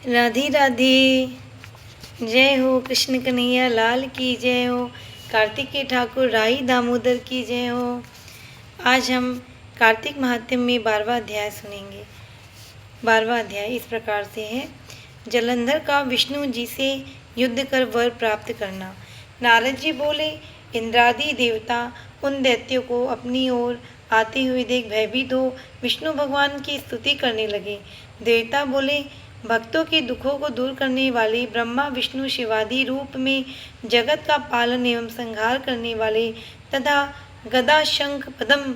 राधे राधे। जय हो कृष्ण कन्हैया लाल की जय हो। कार्तिकेय ठाकुर राई दामोदर की जय हो। आज हम कार्तिक महात्म्य में 12वां अध्याय सुनेंगे। 12वां अध्याय इस प्रकार से है। जलंधर का विष्णु जी से युद्ध कर वर प्राप्त करना। नारद जी बोले, इंद्रादि देवता उन दैत्यों को अपनी ओर आते हुए देख भयभीत हो विष्णु भगवान की स्तुति करने लगे। देवता बोले, भक्तों के दुखों को दूर करने वाले ब्रह्मा विष्णु शिवादि रूप में जगत का पालन एवं संहार करने वाले तथा गदा शंख पद्म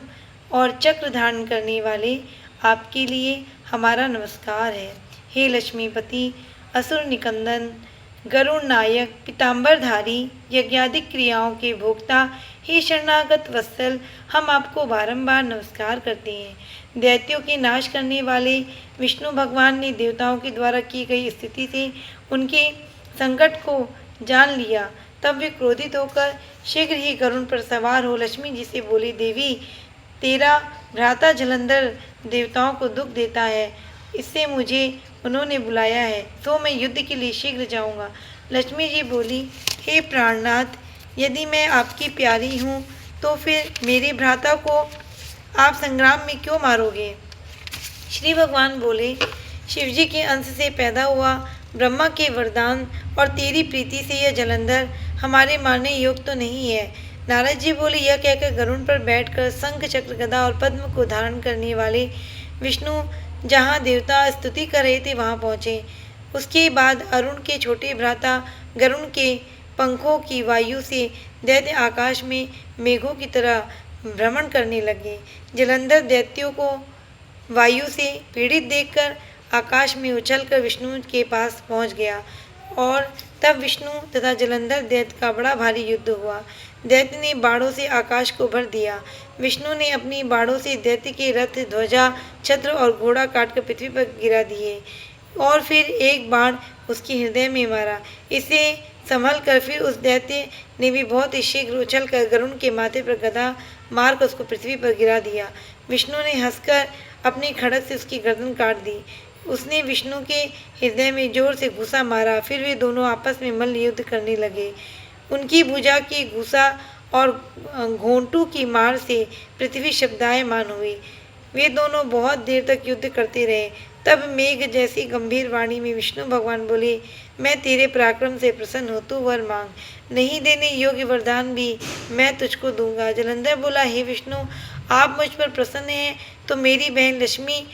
और चक्र धारण करने वाले आपके लिए हमारा नमस्कार है। हे लक्ष्मीपति, असुर निकंदन, गरुड़ नायक, पीताम्बरधारी, यज्ञादिक क्रियाओं के भोक्ता, हे शरणागत वत्सल, हम आपको बारंबार नमस्कार करते हैं। दैत्यों के नाश करने वाले विष्णु भगवान ने देवताओं के द्वारा की गई स्थिति से उनके संकट को जान लिया। तब वे क्रोधित होकर शीघ्र ही गरुड़ पर सवार हो लक्ष्मी जी से बोले, देवी, तेरा भ्राता जलंधर देवताओं को दुख देता है, इससे मुझे उन्होंने बुलाया है, तो मैं युद्ध के लिए शीघ्र जाऊंगा। लक्ष्मी जी बोली, हे प्राणनाथ, यदि मैं आपकी प्यारी हूँ तो फिर मेरे भ्राता को आप संग्राम में क्यों मारोगे? श्री भगवान बोले, शिवजी के अंश से पैदा हुआ ब्रह्मा के वरदान और तेरी प्रीति से यह जलंधर हमारे मारने योग्य तो नहीं है। नारद जी बोले, यह कहकर गरुड़ पर बैठकर शंख चक्र गदा और पद्म को धारण करने वाले विष्णु जहाँ देवता स्तुति कर रहे थे वहाँ पहुँचे। उसके बाद अरुण के छोटे भ्राता गरुड़ के पंखों की वायु से दैत्य आकाश में मेघों की तरह भ्रमण करने लगे। जलंधर दैत्यों को वायु से पीड़ित देखकर आकाश में उछलकर विष्णु के पास पहुंच गया और तब विष्णु तथा जलंधर दैत्य का बड़ा भारी युद्ध हुआ। दैत्य ने बाणों से आकाश को भर दिया। विष्णु ने अपनी बाणों से दैत्य के रथ, ध्वजा, छत्र और घोड़ा काटकर पृथ्वी पर गिरा दिए और फिर एक बाण उसके हृदय में मारा। इसे संभल कर फिर उस दैत्य ने भी बहुत ही शीघ्र उछलकर गरुड़ के माथे पर गदा मारकर उसको पृथ्वी पर गिरा दिया। विष्णु ने हंसकर अपनी खड़ग से उसकी गर्दन काट दी। उसने विष्णु के हृदय में जोर से घूसा मारा। फिर वे दोनों आपस में मल्ल युद्ध करने लगे। उनकी भुजा की घूसा और घोंटू की मार से पृथ्वी शब्दायमान हुई। वे दोनों बहुत देर तक युद्ध करते रहे। तब मेघ जैसी गंभीर वाणी में विष्णु भगवान बोले, मैं तेरे पराक्रम से प्रसन्न हो, तू वर मांग, नहीं देने योग्य वरदान भी मैं तुझको दूंगा। जलंधर बोला, हे विष्णु, आप मुझ पर प्रसन्न हैं तो मेरी बहन लक्ष्मी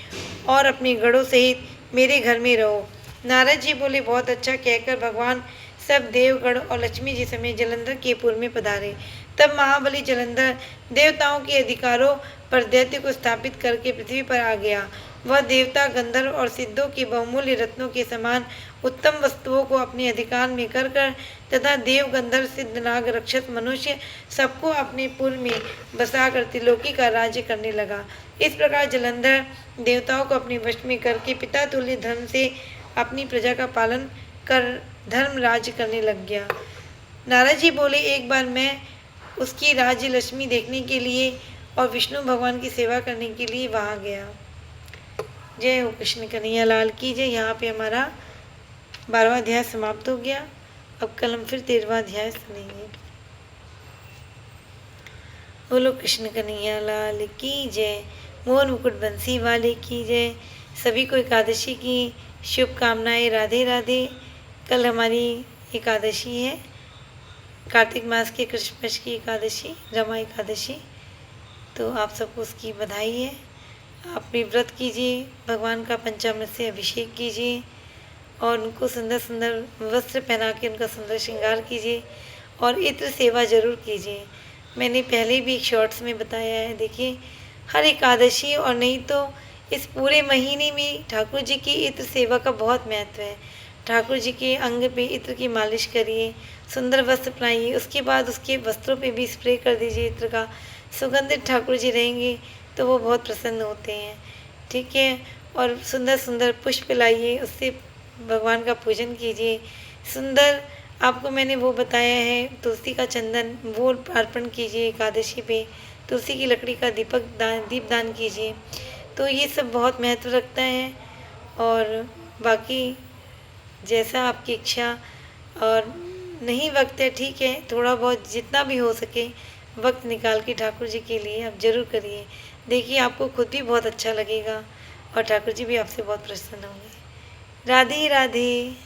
और अपने गढ़ों सहित मेरे घर में रहो। नारद जी बोले, बहुत अच्छा कहकर भगवान सब देवगण और लक्ष्मी जी समेत जलंधर के पुर में पधारे। तब महाबली जलंधर देवताओं के अधिकारों पर दैत्य को स्थापित करके पृथ्वी पर आ गया। वह देवता, गंधर्व और सिद्धों के बहुमूल्य रत्नों के समान उत्तम वस्तुओं को अपने अधिकार में कर तथा देव, गंधर्व, सिद्ध, नाग, रक्षक, मनुष्य सबको अपने पुर में बसा कर त्रिलोकी का राज्य करने लगा। इस प्रकार जलंधर देवताओं को अपने वश में करके पिता तुल्य धर्म से अपनी प्रजा का पालन कर धर्म राज्य करने लग गया। नारद जी बोले, एक बार मैं उसकी राज्य लक्ष्मी देखने के लिए और विष्णु भगवान की सेवा करने के लिए वहाँ गया। जय हो कृष्ण कन्हैया लाल की जय। यहाँ पे हमारा 12वां अध्याय समाप्त हो गया। अब कल हम फिर 13वां अध्याय सुनेंगे। बोलो कृष्ण कन्हैया लाल की जय। मोहन मुकुट बंसी वाले की जय। सभी को एकादशी की शुभकामनाएं। राधे राधे। कल हमारी एकादशी है, कार्तिक मास के कृष्ण पक्ष की एकादशी, रमा एकादशी। तो आप सबको उसकी बधाई है। आप भी व्रत कीजिए, भगवान का पंचामृत से अभिषेक कीजिए और उनको सुंदर सुंदर वस्त्र पहना के उनका सुंदर श्रृंगार कीजिए और इत्र सेवा जरूर कीजिए। मैंने पहले भी एक शॉर्ट्स में बताया है, देखिए, हर एकादशी और नहीं तो इस पूरे महीने में ठाकुर जी की इत्र सेवा का बहुत महत्व है। ठाकुर जी के अंग पे इत्र की मालिश करिए, सुंदर वस्त्र पहनाइए, उसके बाद उसके वस्त्रों पे भी स्प्रे कर दीजिए इत्र का। सुगंधित ठाकुर जी रहेंगे तो वो बहुत प्रसन्न होते हैं, ठीक है। और सुंदर सुंदर पुष्प लाइए, उससे भगवान का पूजन कीजिए। सुंदर आपको मैंने वो बताया है, तुलसी का चंदन वो अर्पण कीजिए एकादशी पे। तुलसी की लकड़ी का दीपदान कीजिए। तो ये सब बहुत महत्व रखता है। और बाकी जैसा आपकी इच्छा। और नहीं वक्त है, ठीक है, थोड़ा बहुत जितना भी हो सके वक्त निकाल के ठाकुर जी के लिए आप ज़रूर करिए। देखिए आपको खुद भी बहुत अच्छा लगेगा और ठाकुर जी भी आपसे बहुत प्रसन्न होंगे। राधे राधे।